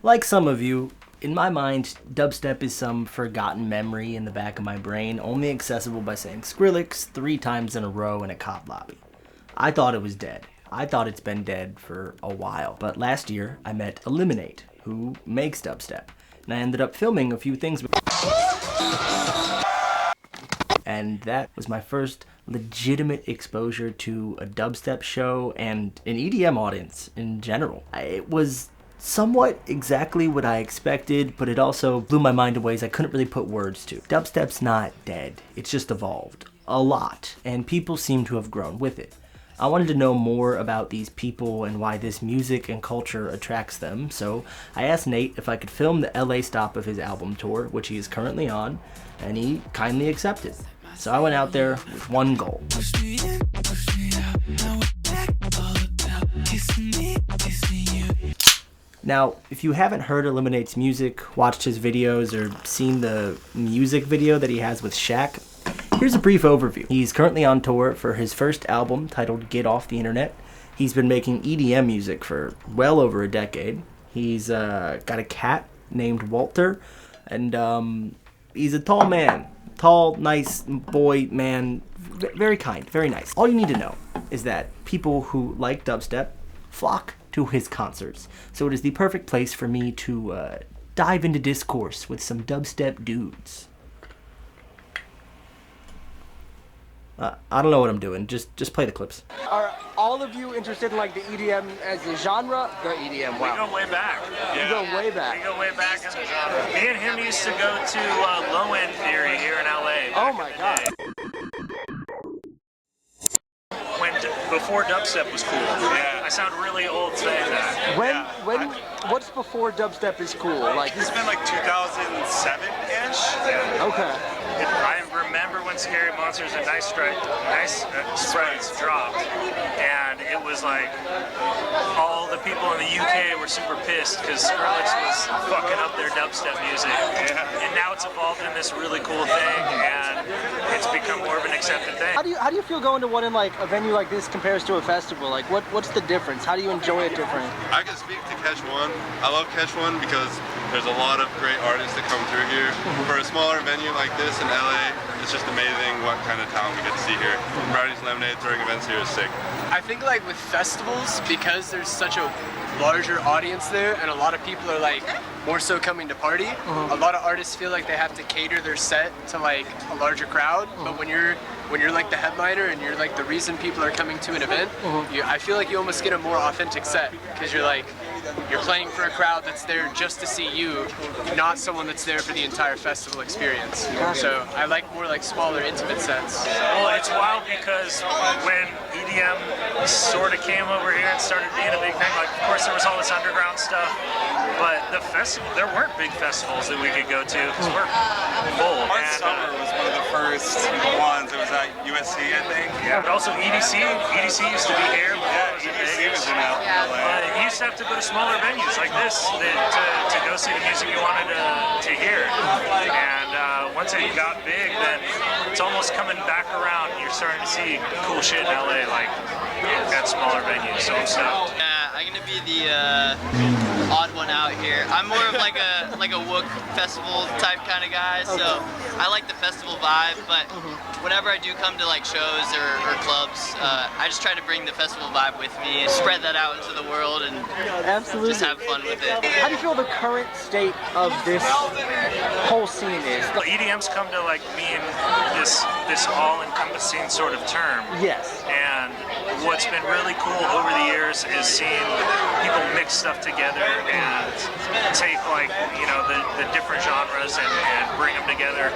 Like some of you, in my mind, dubstep is some forgotten memory in the back of my brain, only accessible by saying Skrillex 3 times in a row in a cop lobby. I thought it was dead. I thought it's been dead for a while. But last year, I met Eliminate, who makes dubstep. And I ended up filming a few things with and that was my first legitimate exposure to a dubstep show and an EDM audience in general. It was somewhat exactly what I expected, but it also blew my mind in ways I couldn't really put words to. Dubstep's not dead, it's just evolved a lot, and people seem to have grown with it. I wanted to know more about these people and why this music and culture attracts them, so I asked Nate if I could film the LA stop of his album tour, which he is currently on, and he kindly accepted. So I went out there with one goal. Now, if you haven't heard Eliminate's music, watched his videos, or seen the music video that he has with Shaq, here's a brief overview. He's currently on tour for his first album titled Get Off the Internet. He's been making EDM music for well over a decade. He's got a cat named Walter, and he's a tall man. Tall, nice boy, man, very kind, very nice. All you need to know is that people who like dubstep flock to his concerts. So it is the perfect place for me to dive into discourse with some dubstep dudes. I don't know what I'm doing. Just play the clips. Are all of you interested in like the EDM as a genre? The EDM, wow. We go way back. You go way back. We go way back in the genre. Me and him used to go to Low End Theory here in LA. Oh my god. Before dubstep was cool. Yeah. I sound really old saying that. What's before dubstep is cool? Like it's been like 2007-ish. Yeah. Okay. I remember when Scary Monsters and Nice Sprites dropped, and it was like all the people in the UK were super pissed because Skrillex was fucking up their dubstep music. Yeah. And now it's evolved in this really cool thing, and it's become more of an accepted thing. How do you feel going to one in like a venue like this compares to a festival? Like what's the difference? How do you enjoy it different? I can speak to Catch One. I love Catch One because there's a lot of great artists that come through here. For a smaller venue like this in LA, it's just amazing what kind of talent we get to see here. Brownie's Lemonade throwing events here is sick. I think like with festivals, because there's such a larger audience there and a lot of people are like more so coming to party, a lot of artists feel like they have to cater their set to like a larger crowd, but when you're like the headliner and you're like the reason people are coming to an event, I feel like you almost get a more authentic set because you're playing for a crowd that's there just to see you, not someone that's there for the entire festival experience. So I like more like smaller, intimate sets. Well, it's wild because when EDM sort of came over here and started being a big thing, like of course there was all this underground stuff, but there weren't big festivals that we could go to because we're full. Art Summer was one of the first ones. It was at USC, I think. Yeah, but also EDC. EDC used to be here. Yeah, EDC was in LA. You used to have to go to smaller venues like this to go see the music you wanted to hear. And once it got big, then it's almost coming back around. You're starting to see cool shit in LA, like at smaller venues. So I'm stoked. I'm gonna be the odd one out here. I'm more of like a Wook festival type kind of guy, so I like the festival vibe, but whenever I do come to like shows or clubs, I just try to bring the festival vibe with me and spread that out into the world and just have fun with it. How do you feel the current state of this whole scene is? Well, EDM's come to like mean this all-encompassing sort of term. Yes. And what's been really cool over the years is seeing people mix stuff together and take like, you know, the different genres and bring them together.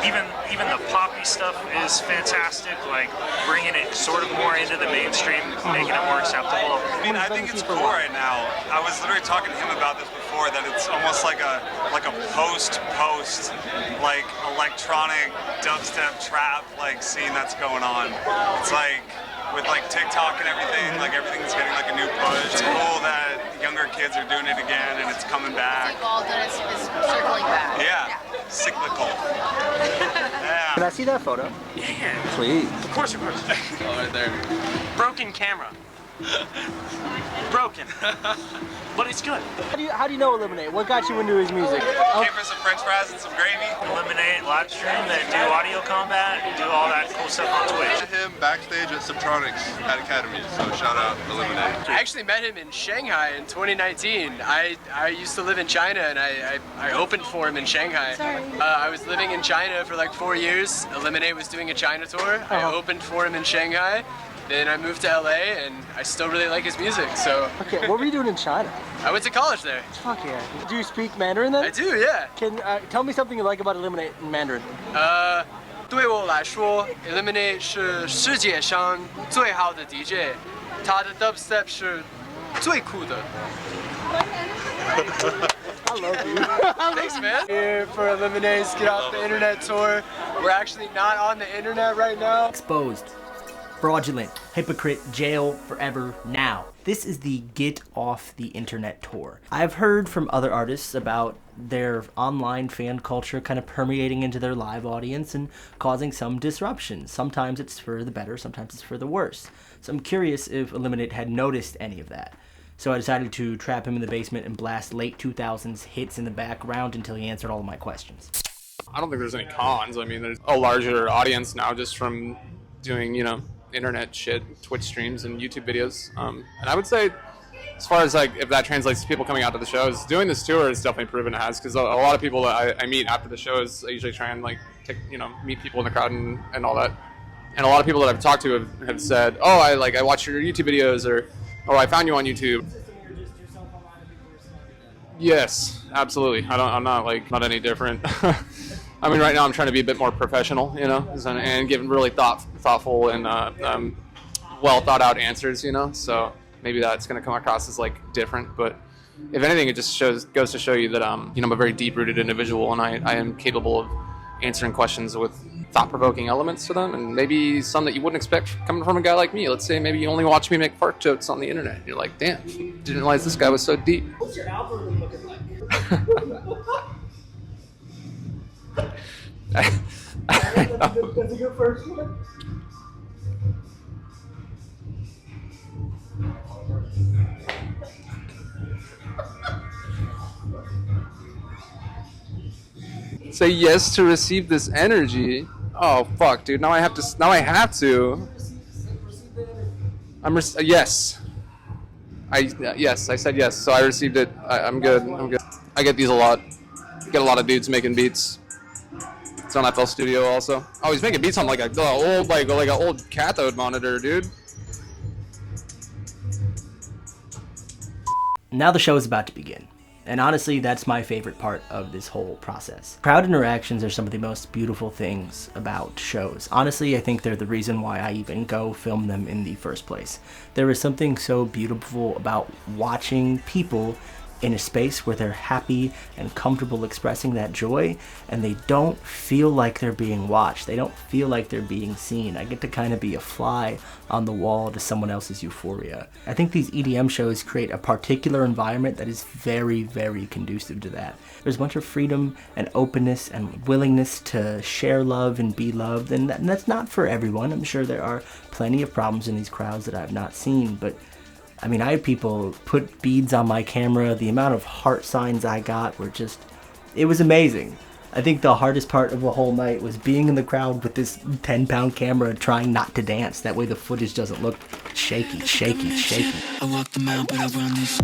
Even the poppy stuff is fantastic, like bringing it sort of more into the mainstream, making it more acceptable. I mean, I think it's cool right now. I was literally talking to him about this before, that it's almost like a post like electronic dubstep trap like scene that's going on. It's like with like TikTok and everything, like everything's getting like a new push. It's cool that younger kids are doing it again and it's coming back. It's evolved and it's circling back. Yeah. Cyclical. Yeah. Can I see that photo? Yeah. Please. Of course. Oh, right there. Broken camera. Broken. But it's good. How do you know Eliminate? What got you into his music? Came for some french fries and some gravy. Eliminate live stream, they do audio combat, do all that cool stuff on Twitch. Met him backstage at Subtronics at Academy, so shout out Eliminate. I actually met him in Shanghai in 2019. I used to live in China and I opened for him in Shanghai. I was living in China for like 4 years. Eliminate was doing a China tour. I opened for him in Shanghai. Then I moved to LA and I still really like his music, so. Okay, what were you doing in China? I went to college there. Fuck yeah. Do you speak Mandarin then? I do, yeah. Can tell me something you like about Eliminate in Mandarin? 对我来说 Eliminate 是世界上最好的 DJ， 他的 Dubstep 是最酷的。 I love you. Thanks, man. Here for Eliminate's Get Off the Internet tour. We're actually not on the internet right now. Exposed. Fraudulent, hypocrite, jail forever now. This is the Get Off the Internet tour. I've heard from other artists about their online fan culture kind of permeating into their live audience and causing some disruption. Sometimes it's for the better, sometimes it's for the worse. So I'm curious if Eliminate had noticed any of that. So I decided to trap him in the basement and blast late 2000s hits in the background until he answered all of my questions. I don't think there's any cons. I mean, there's a larger audience now just from doing, internet shit, Twitch streams and YouTube videos. And I would say, as far as like if that translates to people coming out to the shows, doing this tour has definitely proven it has, because a lot of people that I meet after the shows, I usually try and like meet people in the crowd and all that. And a lot of people that I've talked to have said, oh, I watched your YouTube videos, or I found you on YouTube. Yes, absolutely. I'm not any different. I mean, right now I'm trying to be a bit more professional, and giving really thoughtful and well thought out answers, So maybe that's going to come across as like different, but if anything, it just goes to show you that I'm a very deep-rooted individual, and I am capable of answering questions with thought-provoking elements to them, and maybe some that you wouldn't expect coming from a guy like me. Let's say maybe you only watch me make fart jokes on the internet, and you're like, damn, didn't realize this guy was so deep. What's your algorithm looking like? That's a good first one. Say yes to receive this energy. Oh fuck, dude! Now I have to. Yes. Yes, I said yes. So I received it. I'm good. I get these a lot. Get a lot of dudes making beats. It's on FL Studio also. Oh, he's making beats on like a old cathode monitor, dude. Now the show is about to begin. And honestly, that's my favorite part of this whole process. Crowd interactions are some of the most beautiful things about shows. Honestly, I think they're the reason why I even go film them in the first place. There is something so beautiful about watching people in a space where they're happy and comfortable expressing that joy, and they don't feel like they're being watched. They don't feel like they're being seen. I get to kind of be a fly on the wall to someone else's euphoria. I think these EDM shows create a particular environment that is very, very conducive to that. There's a bunch of freedom and openness and willingness to share love and be loved, and that's not for everyone. I'm sure there are plenty of problems in these crowds that I've not seen, but I mean, I had people put beads on my camera. The amount of heart signs I got were just, it was amazing. I think the hardest part of the whole night was being in the crowd with this 10-pound camera trying not to dance. That way the footage doesn't look shaky. I walk them out, but I run this.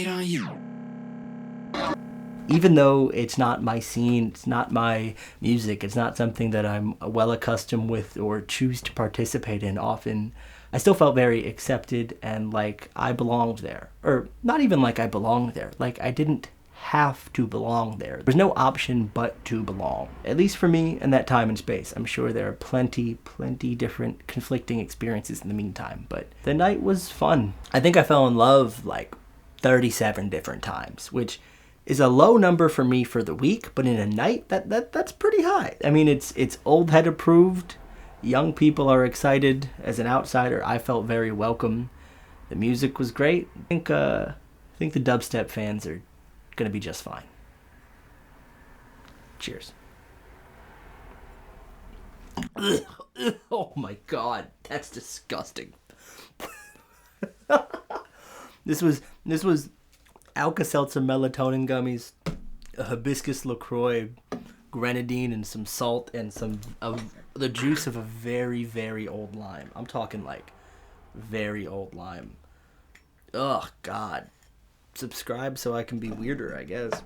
On you. Even though it's not my scene, it's not my music, it's not something that I'm well accustomed with or choose to participate in often, I still felt very accepted and like I belonged there. Or not even like I belonged there, like I didn't have to belong there. There's no option but to belong. At least for me in that time and space. I'm sure there are plenty different conflicting experiences in the meantime, but the night was fun. I think I fell in love like 37 different times, which is a low number for me for the week, but in a night, that's pretty high. I mean, it's old head approved. Young people are excited. As an outsider, I felt very welcome. The music was great. I think the dubstep fans are gonna be just fine. Cheers. Oh my god, that's disgusting. This was Alka-Seltzer melatonin gummies, a hibiscus LaCroix, grenadine, and some salt, and some of the juice of a very, very old lime. I'm talking like very old lime. Ugh, God. Subscribe so I can be weirder, I guess.